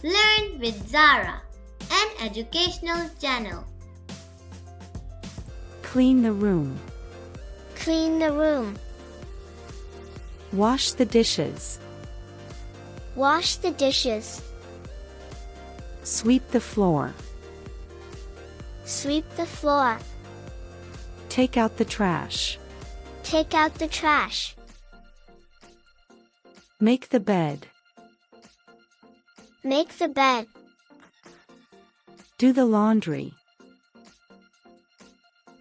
Learn with Zara, an educational channel. Clean the room. Clean the room. Wash the dishes. Wash the dishes. Sweep the floor. Sweep the floor. Take out the trash. Take out the trash. Make the bed. Make the bed. Do the laundry.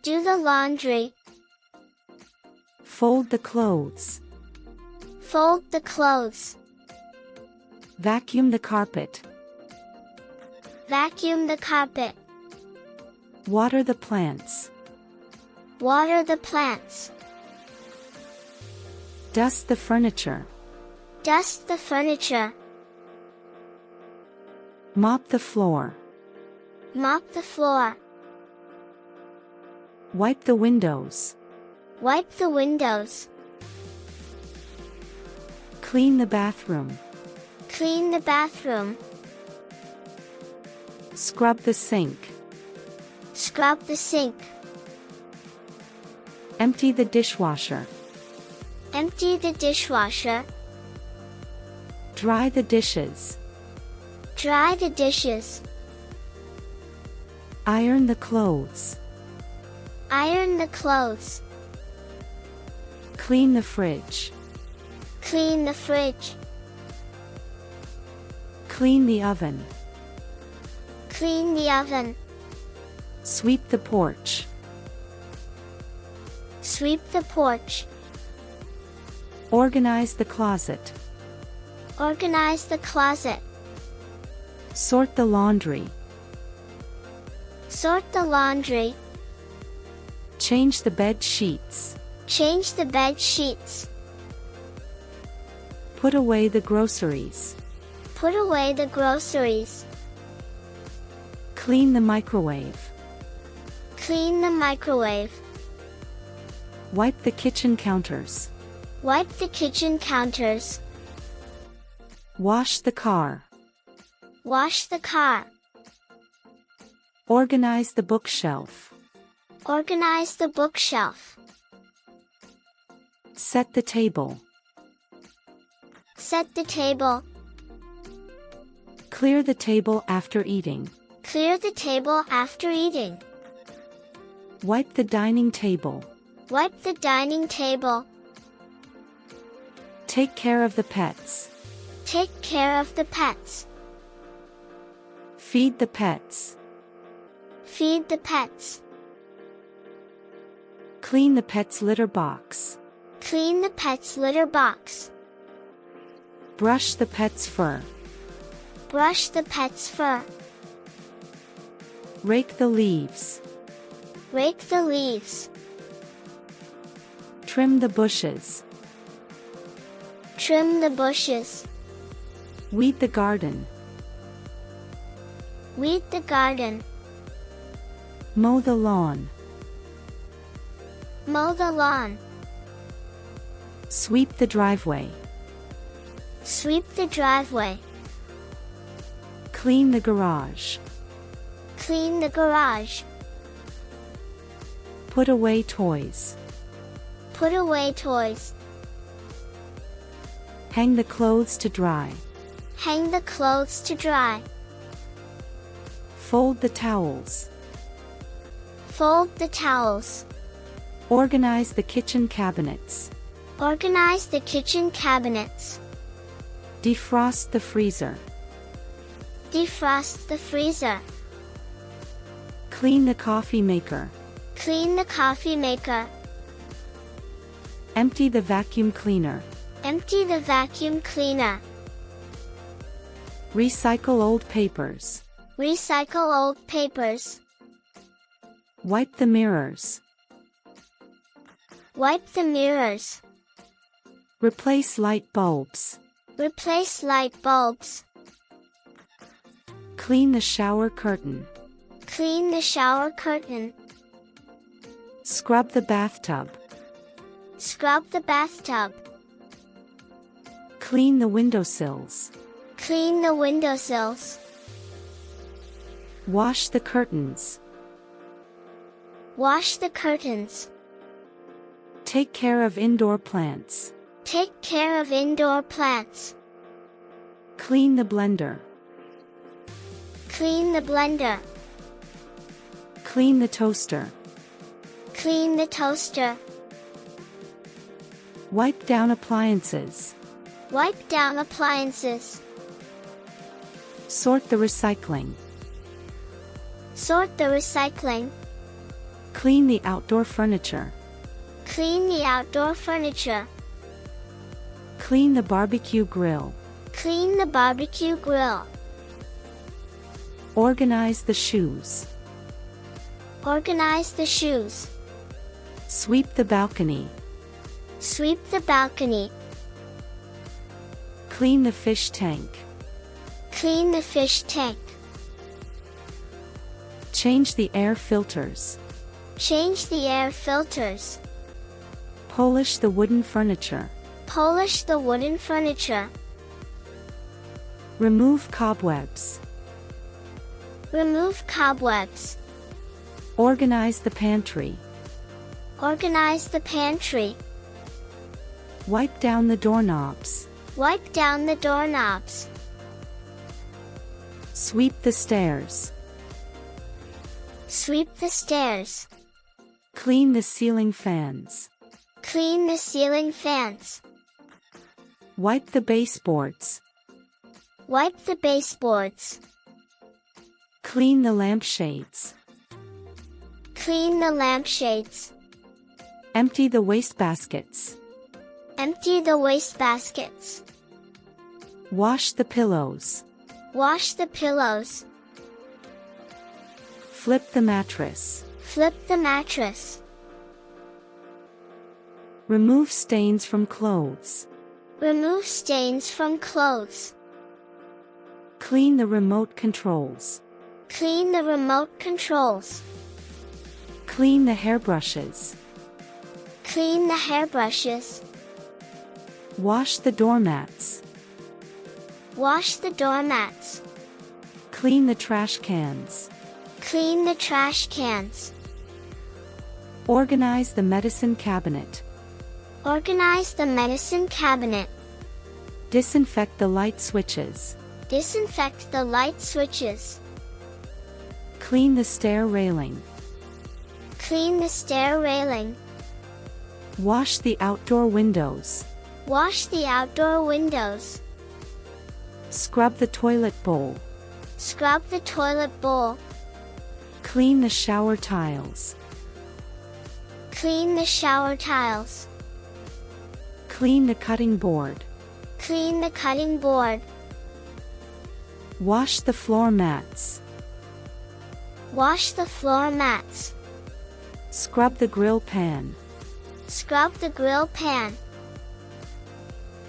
Do the laundry. Fold the clothes. Fold the clothes. Vacuum the carpet. Vacuum the carpet. Water the plants. Water the plants. Dust the furniture. Dust the furniture. Mop the floor. Mop the floor. Wipe the windows. Wipe the windows. Clean the bathroom. Clean the bathroom. Scrub the sink. Scrub the sink. Empty the dishwasher. Empty the dishwasher. Dry the dishes. Dry the dishes. Iron the clothes. Iron the clothes. Clean the fridge. Clean the fridge. Clean the oven. Clean the oven. Sweep the porch. Sweep the porch. Organize the closet. Organize the closet. Sort the laundry. Sort the laundry. Change the bed sheets. Change the bed sheets. Put away the groceries. Put away the groceries. Clean the microwave. Clean the microwave. Wipe the kitchen counters. Wipe the kitchen counters. Wash the car. Wash the car. Organize the bookshelf. Organize the bookshelf. Set the table. Set the table. Clear the table after eating. Clear the table after eating. Wipe the dining table. Wipe the dining table. Take care of the pets. Take care of the pets. Feed the pets. Feed the pets. Clean the pet's litter box. Clean the pet's litter box. Brush the pet's fur. Brush the pet's fur. Rake the leaves. Rake the leaves. Trim the bushes. Trim the bushes. Weed the garden. Weed the garden. Mow the lawn. Mow the lawn. Sweep the driveway. Sweep the driveway. Clean the garage. Clean the garage. Put away toys. Put away toys. Hang the clothes to dry. Hang the clothes to dry. Fold the towels. Fold the towels. Organize the kitchen cabinets. Organize the kitchen cabinets. Defrost the freezer. Defrost the freezer. Clean the coffee maker. Clean the coffee maker. Empty the vacuum cleaner. Empty the vacuum cleaner. Recycle old papers. Recycle old papers. Wipe the mirrors. Wipe the mirrors. Replace light bulbs. Replace light bulbs. Clean the shower curtain. Clean the shower curtain. Scrub the bathtub. Scrub the bathtub. Clean the windowsills. Clean the windowsills. Wash the curtains. Wash the curtains. Take care of indoor plants. Take care of indoor plants. Clean the blender. Clean the blender. Clean the toaster. Clean the toaster. Wipe down appliances. Wipe down appliances. Sort the recycling. Sort the recycling. Clean the outdoor furniture. Clean the outdoor furniture. Clean the barbecue grill. Clean the barbecue grill. Organize the shoes. Organize the shoes. Sweep the balcony. Sweep the balcony. Clean the fish tank. Clean the fish tank. Change the air filters. Change the air filters. Polish the wooden furniture. Polish the wooden furniture. Remove cobwebs. Remove cobwebs. Organize the pantry. Organize the pantry. Wipe down the doorknobs. Wipe down the doorknobs. Sweep the stairs. Sweep the stairs. Clean the ceiling fans. Clean the ceiling fans. Wipe the baseboards. Wipe the baseboards. Clean the lampshades. Clean the lampshades. Empty the wastebaskets. Empty the wastebaskets. Wash the pillows. Wash the pillows. Flip the mattress. Flip the mattress. Remove stains from clothes. Remove stains from clothes. Clean the remote controls. Clean the remote controls. Clean the hairbrushes. Clean the hairbrushes. Wash the doormats. Wash the doormats. Clean the trash cans. Clean the trash cans. Organize the medicine cabinet. Organize the medicine cabinet. Disinfect the light switches. Disinfect the light switches. Clean the stair railing. Clean the stair railing. Wash the outdoor windows. Wash the outdoor windows. Scrub the toilet bowl. Scrub the toilet bowl. Clean the shower tiles. Clean the shower tiles. Clean the cutting board. Clean the cutting board. Wash the floor mats. Wash the floor mats. Scrub the grill pan. Scrub the grill pan.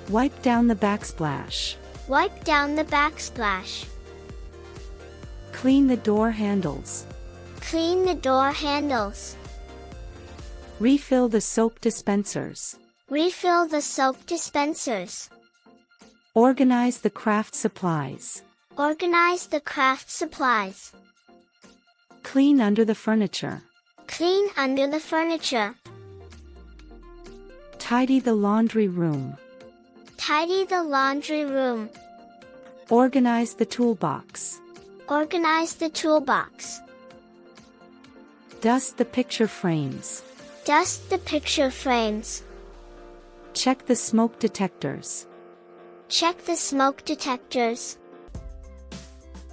Wipe down the backsplash. Wipe down the backsplash. Clean the door handles. Clean the door handles. Refill the soap dispensers. Refill the soap dispensers. Organize the craft supplies. Organize the craft supplies. Clean under the furniture. Clean under the furniture. Tidy the laundry room. Tidy the laundry room. Organize the toolbox. Organize the toolbox. Dust the picture frames. Dust the picture frames. Check the smoke detectors. Check the smoke detectors.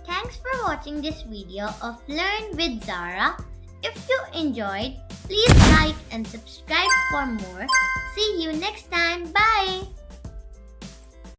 Thanks for watching this video of Learn with Zara. If you enjoyed, please like and subscribe for more. See you next time. Bye!